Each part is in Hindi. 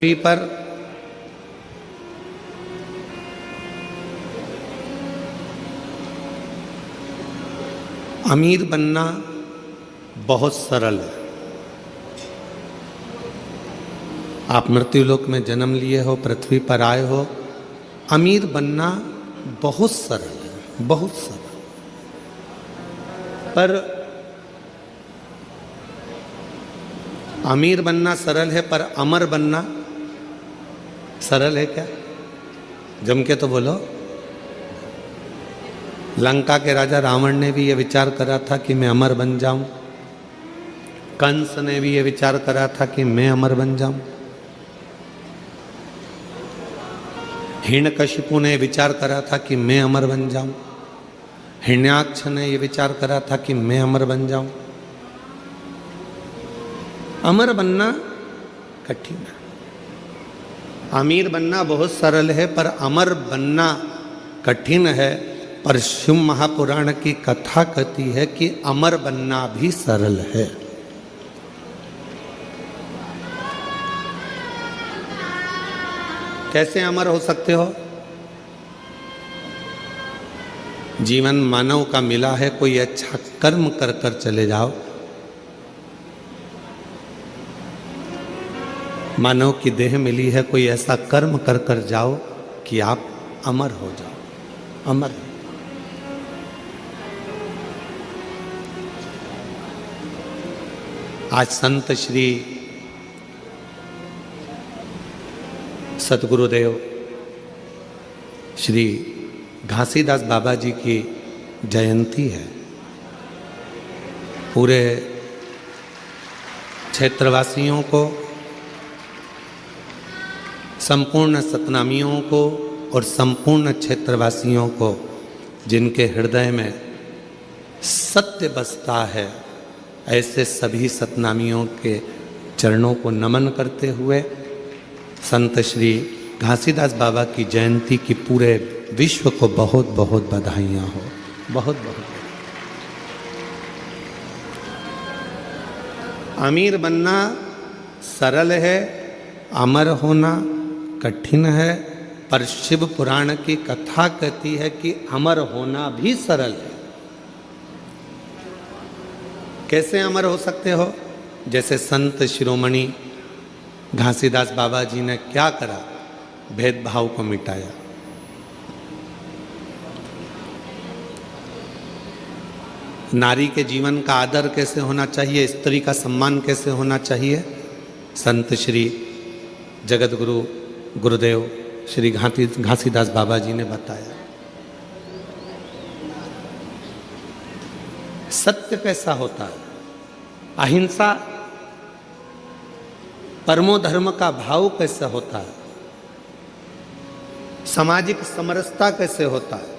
पृथ्वी पर अमीर बनना बहुत सरल है। आप मृत्युलोक में जन्म लिए हो, पृथ्वी पर आए हो, अमीर बनना बहुत सरल है, बहुत सरल। पर अमीर बनना सरल है, पर अमर बनना सरल है क्या? जम के तो बोलो। लंका के राजा रावण ने भी ये विचार करा था कि मैं अमर बन जाऊं। कंस ने भी ये विचार करा था कि मैं अमर बन जाऊं। हिरण्यकशिपु ने विचार करा था कि मैं अमर बन जाऊं। हिरण्याक्ष ने ये विचार करा था कि मैं अमर बन जाऊं। अमर बनना कठिन है। अमीर बनना बहुत सरल है, पर अमर बनना कठिन है। पर शिव महापुराण की कथा कहती है कि अमर बनना भी सरल है। कैसे अमर हो सकते हो? जीवन मानव का मिला है, कोई अच्छा कर्म कर कर चले जाओ। मानव की देह मिली है, कोई ऐसा कर्म कर कर जाओ कि आप अमर हो जाओ। अमर। आज संत श्री सतगुरुदेव श्री घासीदास बाबा जी की जयंती है। पूरे क्षेत्रवासियों को, संपूर्ण सतनामियों को और संपूर्ण क्षेत्रवासियों को, जिनके हृदय में सत्य बसता है, ऐसे सभी सतनामियों के चरणों को नमन करते हुए संत श्री घासीदास बाबा की जयंती की पूरे विश्व को बहुत बहुत बधाइयाँ हो। बहुत बहुत। अमीर बनना सरल है, अमर होना कठिन है। पर शिव पुराण की कथा कहती है कि अमर होना भी सरल है। कैसे अमर हो सकते हो? जैसे संत शिरोमणि घासीदास बाबा जी ने क्या करा? भेदभाव को मिटाया। नारी के जीवन का आदर कैसे होना चाहिए, स्त्री का सम्मान कैसे होना चाहिए, संत श्री जगत गुरु गुरुदेव श्री घासीदास बाबा जी ने बताया। सत्य कैसा होता है, अहिंसा परमो धर्म का भाव कैसे होता है, सामाजिक समरसता कैसे होता है,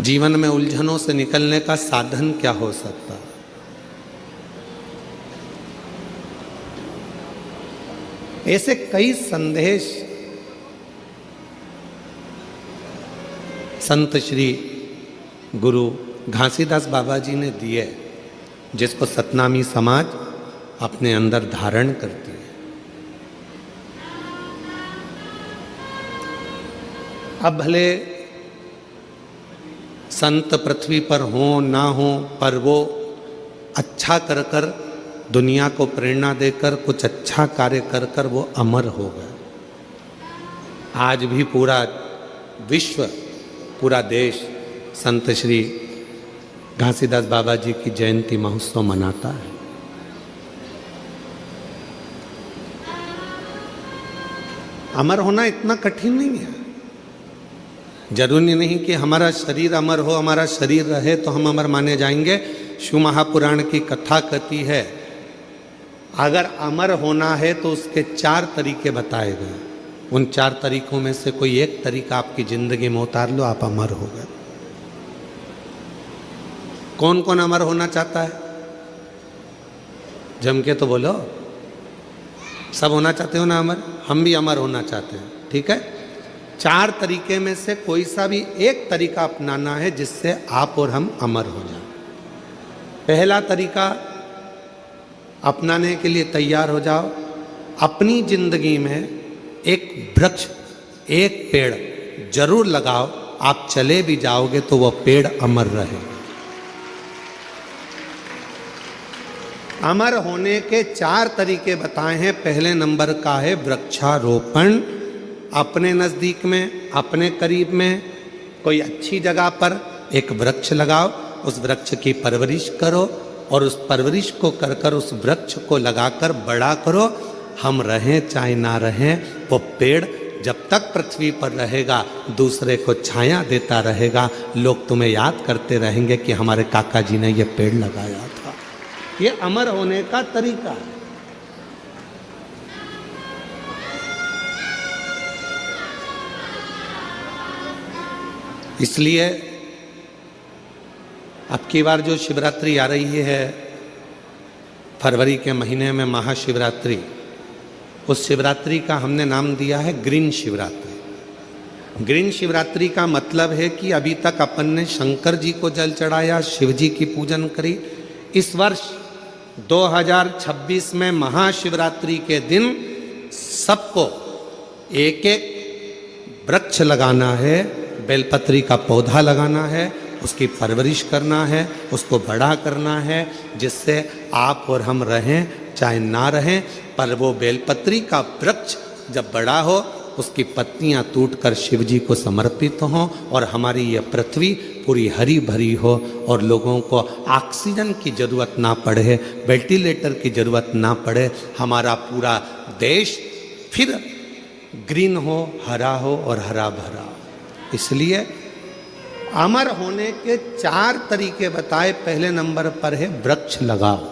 जीवन में उलझनों से निकलने का साधन क्या हो सकता है। ऐसे कई संदेश संत श्री गुरु घासीदास बाबा जी ने दिए, जिसको सतनामी समाज अपने अंदर धारण करती है। अब भले संत पृथ्वी पर हो ना हो, पर वो अच्छा कर कर, दुनिया को प्रेरणा देकर, कुछ अच्छा कार्य कर कर वो अमर हो गए। आज भी पूरा विश्व, पूरा देश संत श्री घासीदास बाबा जी की जयंती महोत्सव मनाता है। अमर होना इतना कठिन नहीं है। जरूरी नहीं कि हमारा शरीर अमर हो, हमारा शरीर रहे तो हम अमर माने जाएंगे। शिव महापुराण की कथा कहती है, अगर अमर होना है तो उसके 4 तरीके बताए गए। उन 4 तरीकों में से कोई एक तरीका आपकी जिंदगी में उतार लो, आप अमर हो गए। कौन कौन अमर होना चाहता है? जम के तो बोलो। सब होना चाहते हो ना अमर? हम भी अमर होना चाहते हैं। ठीक है, 4 तरीके में से कोई सा भी एक तरीका अपनाना है जिससे आप और हम अमर हो जाएं। पहला तरीका, अपनाने के लिए तैयार हो जाओ। अपनी जिंदगी में एक वृक्ष, एक पेड़ जरूर लगाओ। आप चले भी जाओगे तो वह पेड़ अमर रहे। अमर होने के 4 तरीके बताए हैं। पहले नंबर का है वृक्षारोपण। अपने नज़दीक में, अपने करीब में कोई अच्छी जगह पर एक वृक्ष लगाओ, उस वृक्ष की परवरिश करो और उस परवरिश को कर कर उस वृक्ष को लगाकर बड़ा करो। हम रहें चाहे ना रहें, वो पेड़ जब तक पृथ्वी पर रहेगा दूसरे को छाया देता रहेगा। लोग तुम्हें याद करते रहेंगे कि हमारे काका जी ने ये पेड़ लगाया था। ये अमर होने का तरीका है। इसलिए अब की बार जो शिवरात्रि आ रही है, फरवरी के महीने में महाशिवरात्रि, उस शिवरात्रि का हमने नाम दिया है ग्रीन शिवरात्रि। ग्रीन शिवरात्रि का मतलब है कि अभी तक अपन ने शंकर जी को जल चढ़ाया, शिव जी की पूजन करी। इस वर्ष 2026 में महाशिवरात्रि के दिन सबको एक एक वृक्ष लगाना है, बेलपत्री का पौधा लगाना है, उसकी परवरिश करना है, उसको बड़ा करना है, जिससे आप और हम रहें चाहे ना रहें। पर वो बेलपत्री का वृक्ष जब बड़ा हो, उसकी पत्तियां टूटकर शिव जी को समर्पित हों और हमारी ये पृथ्वी पूरी हरी भरी हो और लोगों को ऑक्सीजन की ज़रूरत ना पड़े, वेंटिलेटर की ज़रूरत ना पड़े। हमारा पूरा देश फिर ग्रीन हो, हरा हो और हरा भरा। इसलिए अमर होने के 4 तरीके बताए। पहले नंबर पर है वृक्ष लगाओ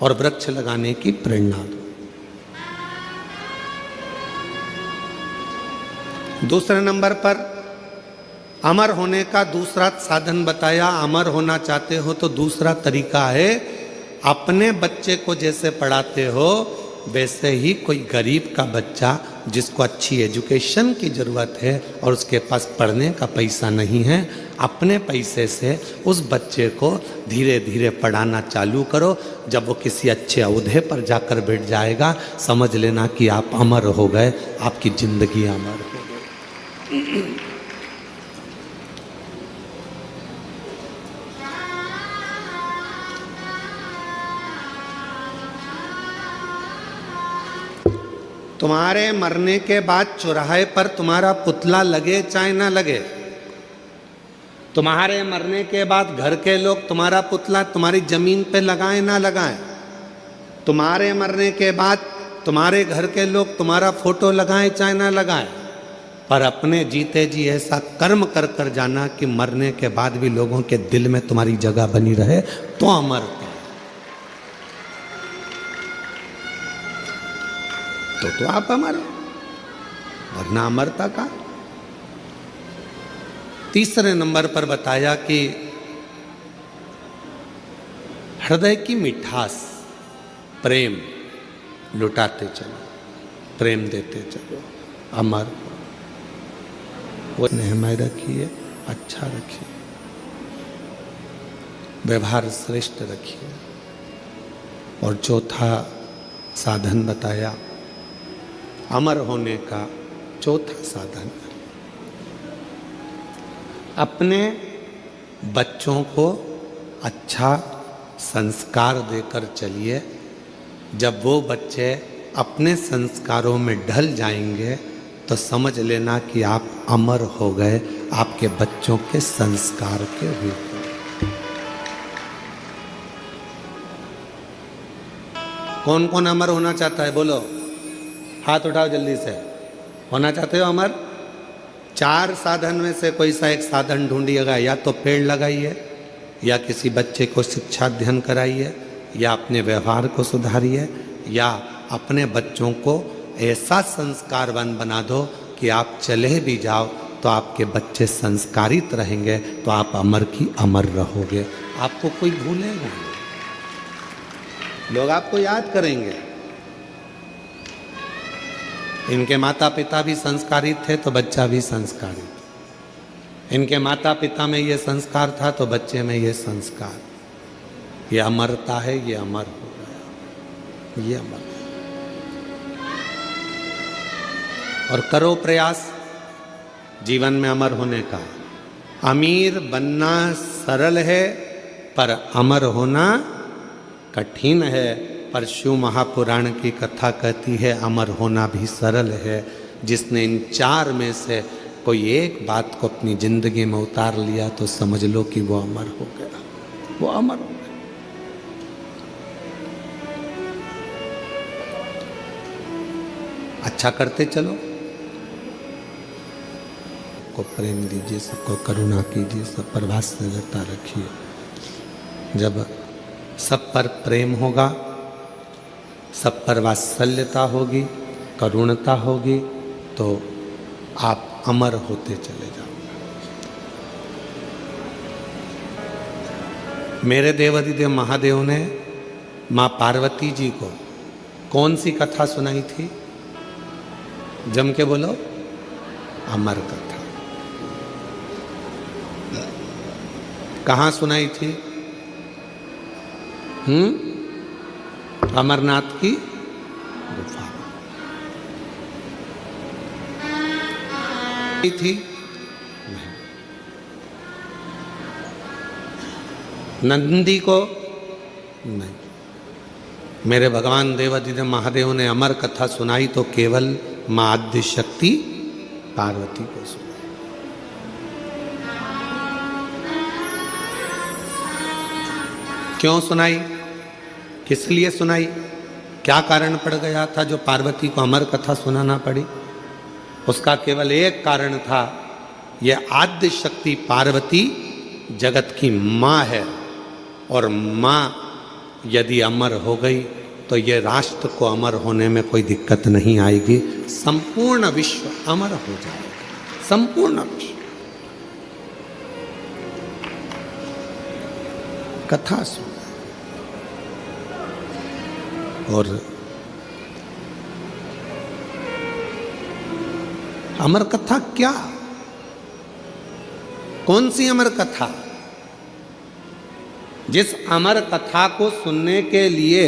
और वृक्ष लगाने की प्रेरणा दो। दूसरे नंबर पर अमर होने का दूसरा साधन बताया। अमर होना चाहते हो तो दूसरा तरीका है, अपने बच्चे को जैसे पढ़ाते हो वैसे ही कोई गरीब का बच्चा जिसको अच्छी एजुकेशन की ज़रूरत है और उसके पास पढ़ने का पैसा नहीं है, अपने पैसे से उस बच्चे को धीरे धीरे पढ़ाना चालू करो। जब वो किसी अच्छे ओहदे पर जाकर बैठ जाएगा, समझ लेना कि आप अमर हो गए, आपकी ज़िंदगी अमर हो गई। तुम्हारे मरने के बाद चौराहे पर तुम्हारा पुतला लगे चाहे ना लगे, तुम्हारे मरने के बाद घर के लोग तुम्हारा पुतला तुम्हारी जमीन पे लगाएं ना लगाएं, तुम्हारे मरने के बाद तुम्हारे घर के लोग तुम्हारा फोटो लगाएं चाहे ना लगाएं, पर अपने जीते जी ऐसा कर्म कर कर जाना कि मरने के बाद भी लोगों के दिल में तुम्हारी जगह बनी रहे, तो अमर तो आप अमर हो, वरना अमरता का। तीसरे नंबर पर बताया कि हृदय की मिठास, प्रेम लुटाते चलो, प्रेम देते चलो, अमर हो। वो नेहमाई रखिए, अच्छा रखिए, व्यवहार श्रेष्ठ रखिए। और चौथा साधन बताया अमर होने का चौथा साधन, अपने बच्चों को अच्छा संस्कार देकर चलिए। जब वो बच्चे अपने संस्कारों में ढल जाएंगे तो समझ लेना कि आप अमर हो गए, आपके बच्चों के संस्कार के रूप में। कौन कौन अमर होना चाहता है, बोलो, हाथ उठाओ जल्दी से। होना चाहते हो अमर? 4 साधन में से कोई सा एक साधन ढूंढिएगा। या तो पेड़ लगाइए, या किसी बच्चे को शिक्षा अध्ययन कराइए, या अपने व्यवहार को सुधारिए, या अपने बच्चों को ऐसा संस्कारवान बना दो कि आप चले भी जाओ तो आपके बच्चे संस्कारित रहेंगे, तो आप अमर की अमर रहोगे। आपको कोई भूलेगा नहीं, लोग आपको याद करेंगे। इनके माता पिता भी संस्कारित थे तो बच्चा भी संस्कारित, इनके माता पिता में ये संस्कार था तो बच्चे में ये संस्कार, ये अमरता है, ये अमर हो गया। ये अमर। और करो प्रयास जीवन में अमर होने का। अमीर बनना सरल है पर अमर होना कठिन है। पर शिव महापुराण की कथा कहती है अमर होना भी सरल है। जिसने इन चार में से कोई एक बात को अपनी जिंदगी में उतार लिया तो समझ लो कि वो अमर हो गया, वो अमर हो गया। अच्छा करते चलो, सबको प्रेम दीजिए, सबको करुणा कीजिए, सब पर वात्सल्यता रखिए। जब सब पर प्रेम होगा, सब पर वात्सल्यता होगी, करुणता होगी, तो आप अमर होते चले जाओगे। मेरे देवाधिदेव महादेव ने माँ पार्वती जी को कौन सी कथा सुनाई थी? जम के बोलो, अमर कथा। कहाँ सुनाई थी? अमरनाथ की गुफा थी। नंदी को नहीं। मेरे भगवान देवाधिदेव महादेव ने अमर कथा सुनाई तो केवल मां आद्य शक्ति पार्वती को सुनाई। क्यों सुनाई? किस लिए सुनाई? क्या कारण पड़ गया था जो पार्वती को अमर कथा सुनाना पड़ी? उसका केवल एक कारण था, यह आद्य शक्ति पार्वती जगत की माँ है और माँ यदि अमर हो गई तो ये राष्ट्र को अमर होने में कोई दिक्कत नहीं आएगी। संपूर्ण विश्व अमर हो जाएगा, संपूर्ण विश्व। कथा सुन। और अमर कथा क्या? कौन सी अमर कथा? जिस अमर कथा को सुनने के लिए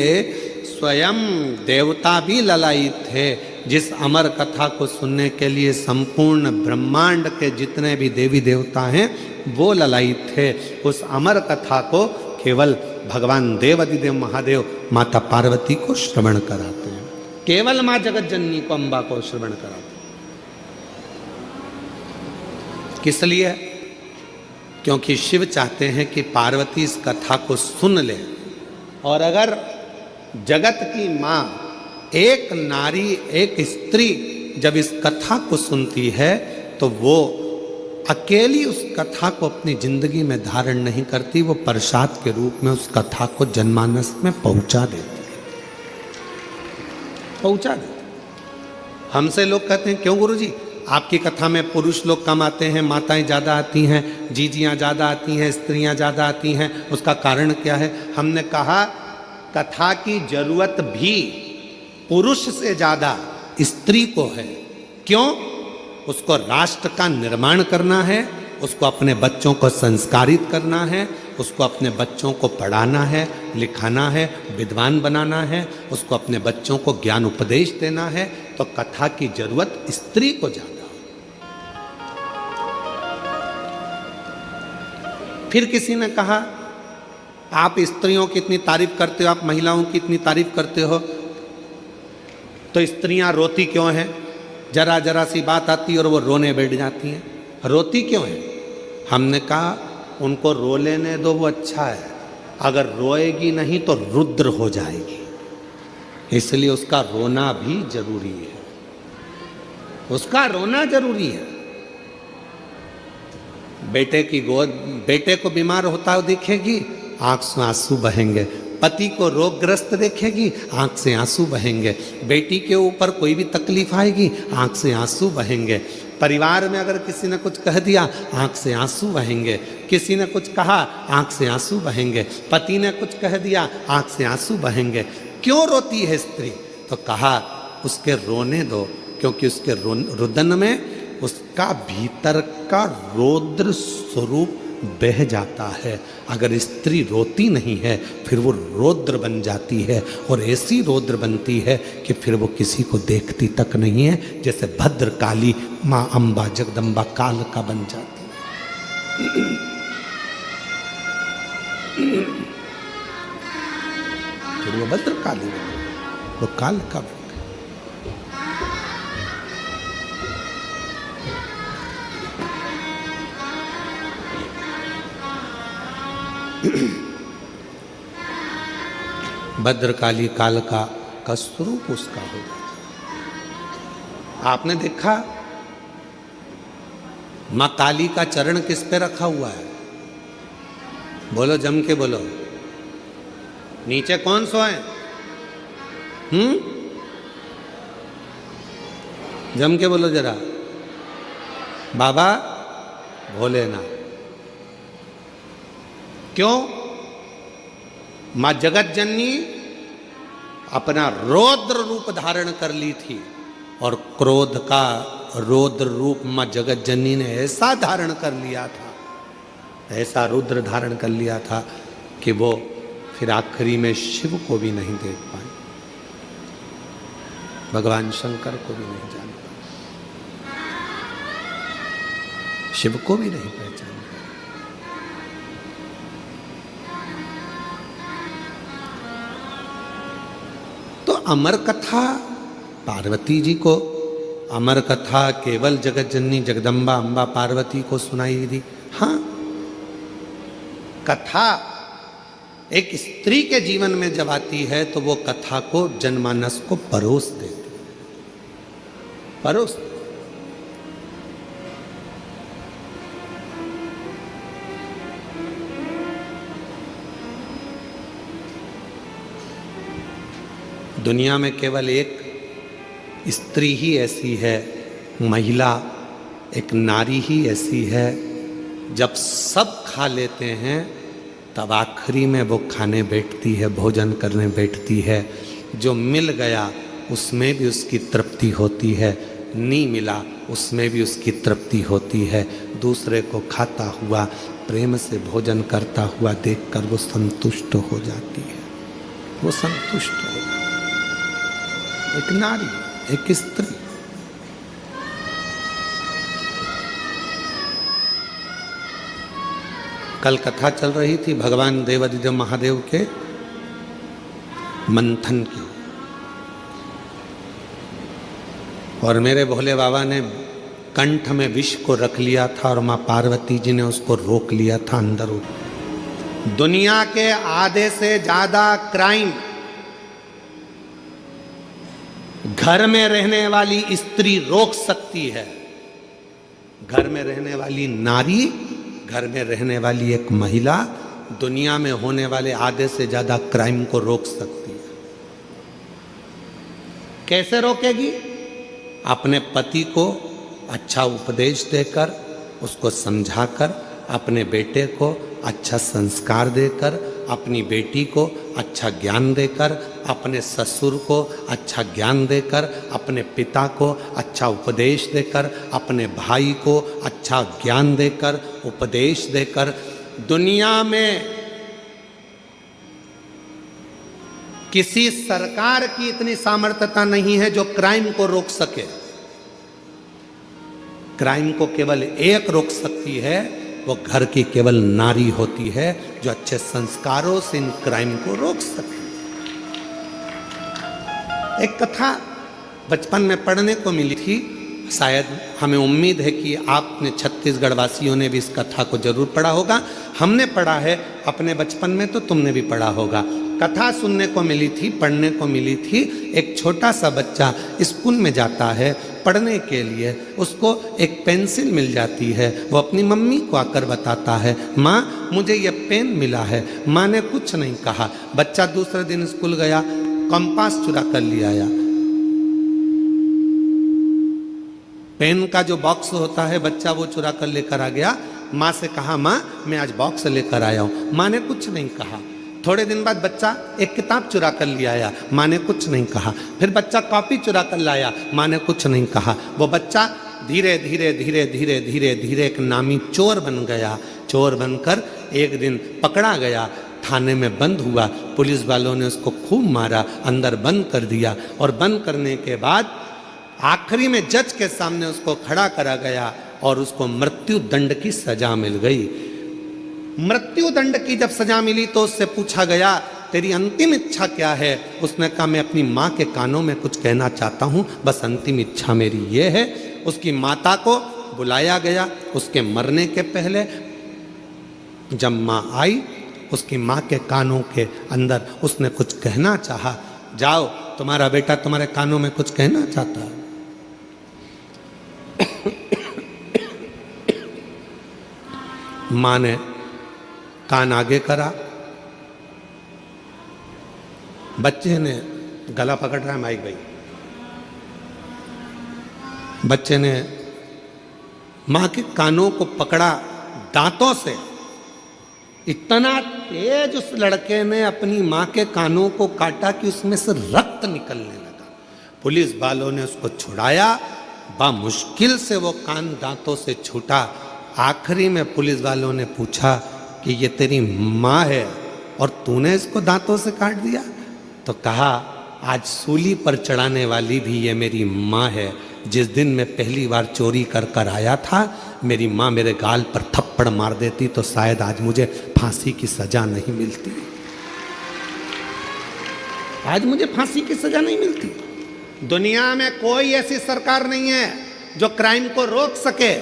स्वयं देवता भी ललायित थे, जिस अमर कथा को सुनने के लिए संपूर्ण ब्रह्मांड के जितने भी देवी देवता हैं वो ललायित थे, उस अमर कथा को केवल भगवान देवाधिदेव महादेव माता पार्वती को श्रवण कराते हैं। केवल मां जगत जननी को, अम्बा को श्रवण कराते हैं। किस लिए? क्योंकि शिव चाहते हैं कि पार्वती इस कथा को सुन ले। और अगर जगत की मां, एक नारी, एक स्त्री जब इस कथा को सुनती है तो वो अकेली उस कथा को अपनी जिंदगी में धारण नहीं करती, वो प्रसाद के रूप में उस कथा को जनमानस में पहुंचा देती है, पहुंचा देती। हमसे लोग कहते हैं क्यों गुरुजी आपकी कथा में पुरुष लोग कम आते हैं, माताएं ज़्यादा आती हैं, जीजियाँ ज़्यादा आती हैं, स्त्रियाँ ज़्यादा आती हैं, उसका कारण क्या है? हमने कहा कथा की जरूरत भी पुरुष से ज़्यादा स्त्री को है। क्यों? उसको राष्ट्र का निर्माण करना है, उसको अपने बच्चों को संस्कारित करना है, उसको अपने बच्चों को पढ़ाना है, लिखाना है, विद्वान बनाना है, उसको अपने बच्चों को ज्ञान उपदेश देना है। तो कथा की जरूरत स्त्री को ज्यादा। फिर किसी ने कहा आप स्त्रियों की इतनी तारीफ करते हो, आप महिलाओं की इतनी तारीफ करते हो, तो स्त्रियां रोती क्यों हैं? जरा जरा सी बात आती है और वो रोने बैठ जाती हैं, रोती क्यों है? हमने कहा उनको रो लेने दो, वो अच्छा है। अगर रोएगी नहीं तो रुद्र हो जाएगी, इसलिए उसका रोना भी जरूरी है, उसका रोना जरूरी है। बेटे की गोद, बेटे को बीमार होता हुआ देखेगी, आंख से आंसू बहेंगे। पति को रोगग्रस्त देखेगी, आंख से आंसू बहेंगे। बेटी के ऊपर कोई भी तकलीफ आएगी, आंख से आंसू बहेंगे। परिवार में अगर किसी ने कुछ कह दिया, आंख से आंसू बहेंगे। किसी ने कुछ कहा, आंख से आंसू बहेंगे। पति ने कुछ कह दिया, आंख से आंसू बहेंगे। क्यों रोती है स्त्री? तो कहा उसके रोने दो, क्योंकि उसके रुदन में उसका भीतर का रौद्र स्वरूप बह जाता है। अगर स्त्री रोती नहीं है फिर वो रौद्र बन जाती है, और ऐसी रौद्र बनती है कि फिर वो किसी को देखती तक नहीं है, जैसे भद्रकाली माँ अम्बा जगदम्बा काल का बन जाती है। फिर वो भद्रकाली बन गई, वो काल का बन गई। भद्रकाली काल का स्वरूप उसका हो जाता। आपने देखा मां काली का चरण किस पे रखा हुआ है? बोलो, जम के बोलो। नीचे कौन सोए? जम के बोलो जरा। बाबा भोलेनाथ। क्यों? मां जगत जननी अपना रौद्र रूप धारण कर ली थी, और क्रोध का रौद्र रूप मां जगत जननी ने ऐसा धारण कर लिया था, ऐसा रुद्र धारण कर लिया था कि वो फिर आखिरी में शिव को भी नहीं देख पाए, भगवान शंकर को भी नहीं जान पाए, शिव को भी नहीं पहचान पाए। तो अमर कथा पार्वती जी को, अमर कथा केवल जगत जननी जगदम्बा अम्बा पार्वती को सुनाई दी। हाँ, कथा एक स्त्री के जीवन में जब आती है तो वो कथा को जनमानस को परोस देती है, परोस। दुनिया में केवल एक स्त्री ही ऐसी है, महिला एक नारी ही ऐसी है, जब सब खा लेते हैं तब आखिरी में वो खाने बैठती है, भोजन करने बैठती है। जो मिल गया उसमें भी उसकी तृप्ति होती है, नहीं मिला उसमें भी उसकी तृप्ति होती है। दूसरे को खाता हुआ, प्रेम से भोजन करता हुआ देखकर वो संतुष्ट हो जाती है, वो संतुष्ट हो जाती है। एक नारी, एक स्त्री। कल कथा चल रही थी भगवान देवादिदेव महादेव के मंथन की, और मेरे भोले बाबा ने कंठ में विष को रख लिया था और मां पार्वती जी ने उसको रोक लिया था अंदर। दुनिया के आधे से ज्यादा क्राइम घर में रहने वाली स्त्री रोक सकती है, घर में रहने वाली नारी, घर में रहने वाली एक महिला दुनिया में होने वाले आधे से ज्यादा क्राइम को रोक सकती है। कैसे रोकेगी? अपने पति को अच्छा उपदेश देकर, उसको समझाकर, अपने बेटे को अच्छा संस्कार देकर, अपनी बेटी को अच्छा ज्ञान देकर, अपने ससुर को अच्छा ज्ञान देकर, अपने पिता को अच्छा उपदेश देकर, अपने भाई को अच्छा ज्ञान देकर, उपदेश देकर। दुनिया में किसी सरकार की इतनी सामर्थ्यता नहीं है जो क्राइम को रोक सके। क्राइम को केवल एक रोक सकती है, वो घर की केवल नारी होती है जो अच्छे संस्कारों से इन क्राइम को रोक सकती है। एक कथा बचपन में पढ़ने को मिली थी, शायद हमें उम्मीद है कि आपने छत्तीसगढ़ वासियों ने भी इस कथा को जरूर पढ़ा होगा। हमने पढ़ा है अपने बचपन में, तो तुमने भी पढ़ा होगा। कथा सुनने को मिली थी, पढ़ने को मिली थी। एक छोटा सा बच्चा स्कूल में जाता है पढ़ने के लिए, उसको एक पेंसिल मिल जाती है। वो अपनी मम्मी को आकर बताता है, माँ मुझे ये पेन मिला है। माँ ने कुछ नहीं कहा। बच्चा दूसरे दिन स्कूल गया, कंपास चुरा कर ले आया। पेन का जो बॉक्स होता है बच्चा वो चुरा कर लेकर आ गया। माँ से कहा, माँ मैं आज बॉक्स लेकर आया हूँ। माँ ने कुछ नहीं कहा। थोड़े दिन बाद बच्चा एक किताब चुरा कर ले आया, माँ ने कुछ नहीं कहा। फिर बच्चा कॉपी चुरा कर लाया, माँ ने कुछ नहीं कहा। वो बच्चा धीरे धीरे धीरे धीरे धीरे धीरे एक नामी चोर बन गया। चोर बनकर एक दिन पकड़ा गया, थाने में बंद हुआ। पुलिस वालों ने उसको खूब मारा, अंदर बंद कर दिया और बंद करने के बाद आखिरी में जज के सामने उसको खड़ा करा गया और उसको मृत्यु दंड की सजा मिल गई। मृत्यु दंड की जब सजा मिली तो उससे पूछा गया तेरी अंतिम इच्छा क्या है? उसने कहा मैं अपनी माँ के कानों में कुछ कहना चाहता हूँ, बस अंतिम इच्छा मेरी ये है। उसकी माता को बुलाया गया। उसके मरने के पहले जब माँ आई, उसकी माँ के कानों के अंदर उसने कुछ कहना चाहा। जाओ, तुम्हारा बेटा तुम्हारे कानों में कुछ कहना चाहता है। माँ ने कान आगे करा, बच्चे ने गला पकड़ रहा है माइक भाई। बच्चे ने माँ के कानों को पकड़ा दांतों से। इतना तेज उस लड़के ने अपनी माँ के कानों को काटा कि उसमें से रक्त निकलने लगा। पुलिस वालों ने उसको छुड़ाया, मुश्किल से वो कान दांतों से छूटा। आखिरी में पुलिस वालों ने पूछा कि ये तेरी माँ है और तूने इसको दांतों से काट दिया? तो कहा आज सूली पर चढ़ाने वाली भी ये मेरी माँ है। जिस दिन मैं पहली बार चोरी कर कर आया था, मेरी माँ मेरे गाल पर थप्पड़ मार देती तो शायद आज मुझे फांसी की सजा नहीं मिलती। आज मुझे फांसी की सजा नहीं मिलती। दुनिया में कोई ऐसी सरकार नहीं है जो क्राइम को रोक सके।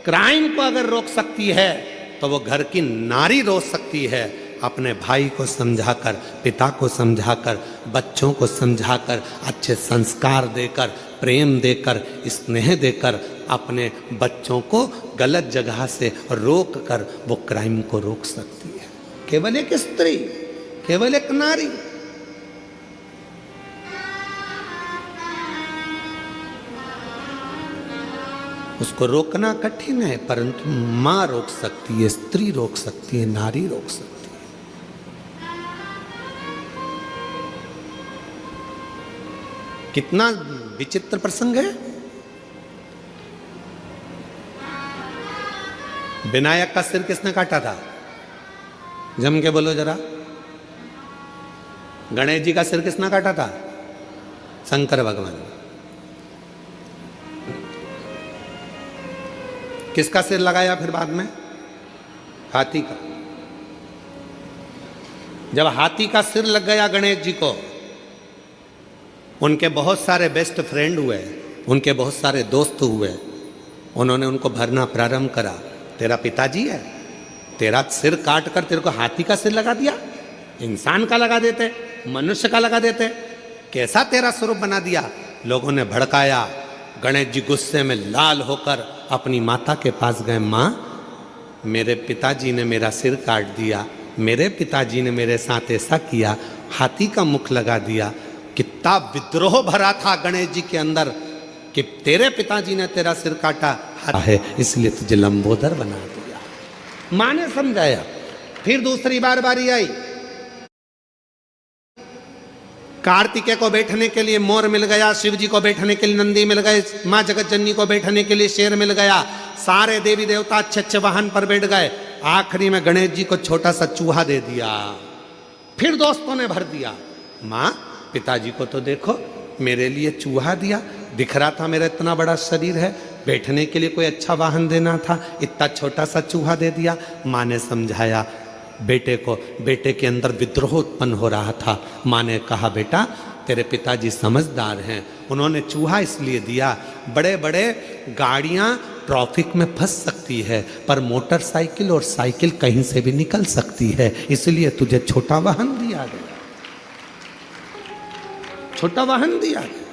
क्राइम को अगर रोक सकती है तो वो घर की नारी रोक सकती है। अपने भाई को समझाकर, पिता को समझाकर, बच्चों को समझाकर, अच्छे संस्कार देकर, प्रेम देकर, स्नेह देकर अपने बच्चों को गलत जगह से रोक कर वो क्राइम को रोक सकती है। केवल एक स्त्री, केवल एक नारी। उसको रोकना कठिन है, परंतु माँ रोक सकती है, स्त्री रोक सकती है, नारी रोक सकती है। कितना विचित्र प्रसंग है। विनायक का सिर किसने काटा था? जम के बोलो जरा। गणेश जी का सिर किसने काटा था? शंकर भगवान। किसका सिर लगाया फिर बाद में? हाथी का। जब हाथी का सिर लग गया गणेश जी को, उनके बहुत सारे बेस्ट फ्रेंड हुए, उनके बहुत सारे दोस्त हुए। उन्होंने उनको भरना प्रारंभ करा। तेरा पिताजी है, तेरा सिर काट कर तेरे को हाथी का सिर लगा दिया। इंसान का लगा देते, मनुष्य का लगा देते, कैसा तेरा स्वरूप बना दिया। लोगों ने भड़काया। गणेश जी गुस्से में लाल होकर अपनी माता के पास गए। माँ, मेरे पिताजी ने मेरा सिर काट दिया, मेरे पिताजी ने मेरे साथ ऐसा किया, हाथी का मुख लगा दिया। कितना विद्रोह भरा था गणेश जी के अंदर कि तेरे पिताजी ने तेरा सिर काटा है, इसलिए तुझे लंबोदर बना दिया। माँ ने समझाया। फिर दूसरी बार बारी आई। कार्तिकेय को बैठने के लिए मोर मिल गया, शिव जी को बैठने के लिए नंदी मिल गए, माँ जगत जननी को बैठने के लिए शेर मिल गया। सारे देवी देवता अच्छे अच्छे वाहन पर बैठ गए। आखिरी में गणेश जी को छोटा सा चूहा दे दिया। फिर दोस्तों ने भर दिया। माँ, पिताजी को तो देखो, मेरे लिए चूहा दिया। दिख रहा था मेरा इतना बड़ा शरीर है, बैठने के लिए कोई अच्छा वाहन देना था, इतना छोटा सा चूहा दे दिया। माँ ने समझाया बेटे को। बेटे के अंदर विद्रोह उत्पन्न हो रहा था। माँ ने कहा बेटा, तेरे पिताजी समझदार हैं, उन्होंने चूहा इसलिए दिया। बड़े बड़े गाड़ियाँ ट्रैफिक में फंस सकती है, पर मोटरसाइकिल और साइकिल कहीं से भी निकल सकती है, इसलिए तुझे छोटा वाहन दिया गया। छोटा वाहन दिया गया।